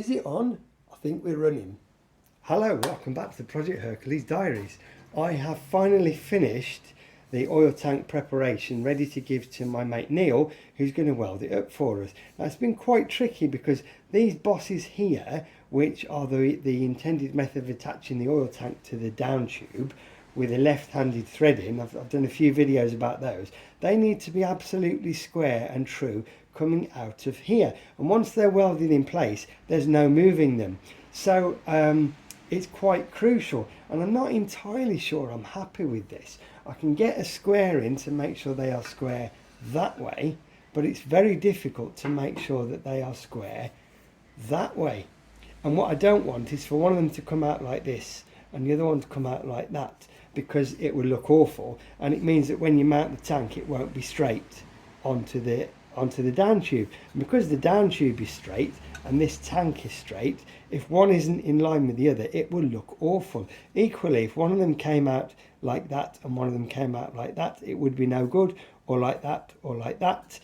Is it on? I think we're running. Hello, welcome back to the Project Hercules Diaries. I have finally finished the oil tank preparation, ready to give to my mate Neil, who's going to weld it up for us. Now it's been quite tricky because these bosses here, which are the intended method of attaching the oil tank to the down tube with a left-handed threading, I've done a few videos about those, they need to be absolutely square and true coming out of here, and once they're welded in place there's no moving them. So it's quite crucial, and I'm not entirely sure I'm happy with this. I can get a square in to make sure they are square that way, but it's very difficult to make sure that they are square that way. And what I don't want is for one of them to come out like this and the other one to come out like that, because it would look awful, and it means that when you mount the tank it won't be straight onto the down tube. And because the down tube is straight and this tank is straight, if one isn't in line with the other it will look awful. Equally, if one of them came out like that and one of them came out like that, it would be no good, or like that, or like that.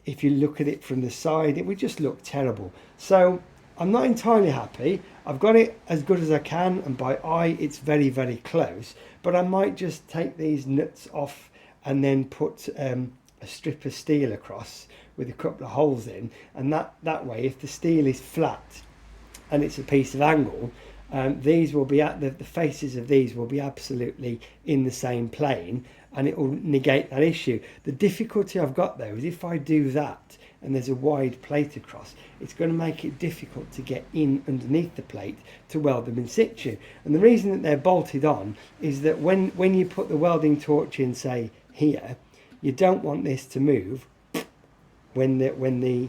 If you look at it from the side it would just look terrible. So I'm not entirely happy. I've got it as good as I can, and by eye it's very, very close, but I might just take these nuts off and then put a strip of steel across with a couple of holes in, and that way, if the steel is flat and it's a piece of angle, these will be at the faces of these will be absolutely in the same plane, and it will negate that issue. The difficulty I've got though is if I do that and there's a wide plate across, it's going to make it difficult to get in underneath the plate to weld them in situ. And the reason that they're bolted on is that when you put the welding torch in, say here, you don't want this to move when the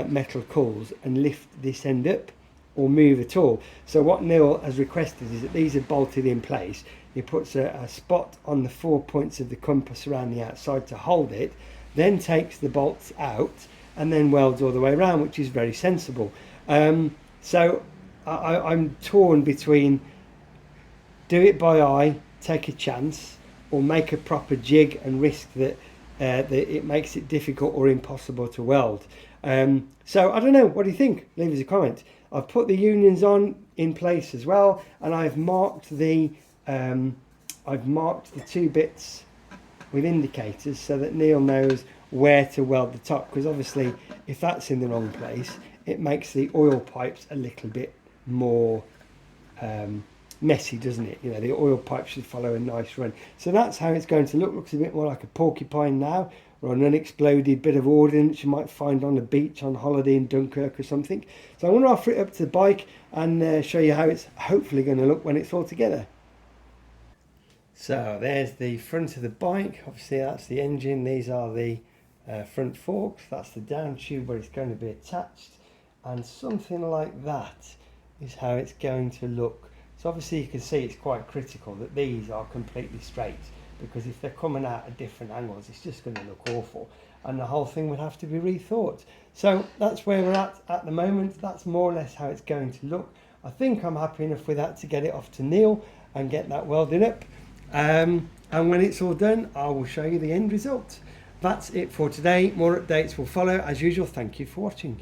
metal cools and lift this end up or move at all. So what Neil has requested is that these are bolted in place. He puts a spot on the 4 points of the compass around the outside to hold it, then takes the bolts out and then welds all the way around, which is very sensible. So I'm torn between do it by eye, take a chance, or make a proper jig and risk that it makes it difficult or impossible to weld. So I don't know, what do you think? Leave us a comment. I've put the unions on in place as well, and I've marked the 2 bits with indicators so that Neil knows where to weld the top, because obviously if that's in the wrong place it makes the oil pipes a little bit more messy, doesn't it? You know, the oil pipe should follow a nice run. So that's how it's going to look. Looks a bit more like a porcupine now, or an unexploded bit of ordnance you might find on a beach on holiday in Dunkirk or something. So I want to offer it up to the bike and show you how it's hopefully going to look when it's all together. So there's the front of the bike. Obviously that's the engine. These are the front forks. That's the down tube where it's going to be attached, and something like that is how it's going to look. So obviously you can see it's quite critical that these are completely straight, because if they're coming out at different angles it's just going to look awful and the whole thing would have to be rethought. So that's where we're at the moment. That's more or less how it's going to look. I think I'm happy enough with that to get it off to Neil and get that welded up, and when it's all done I will show you the end result. That's it for today. More updates will follow as usual. Thank you for watching.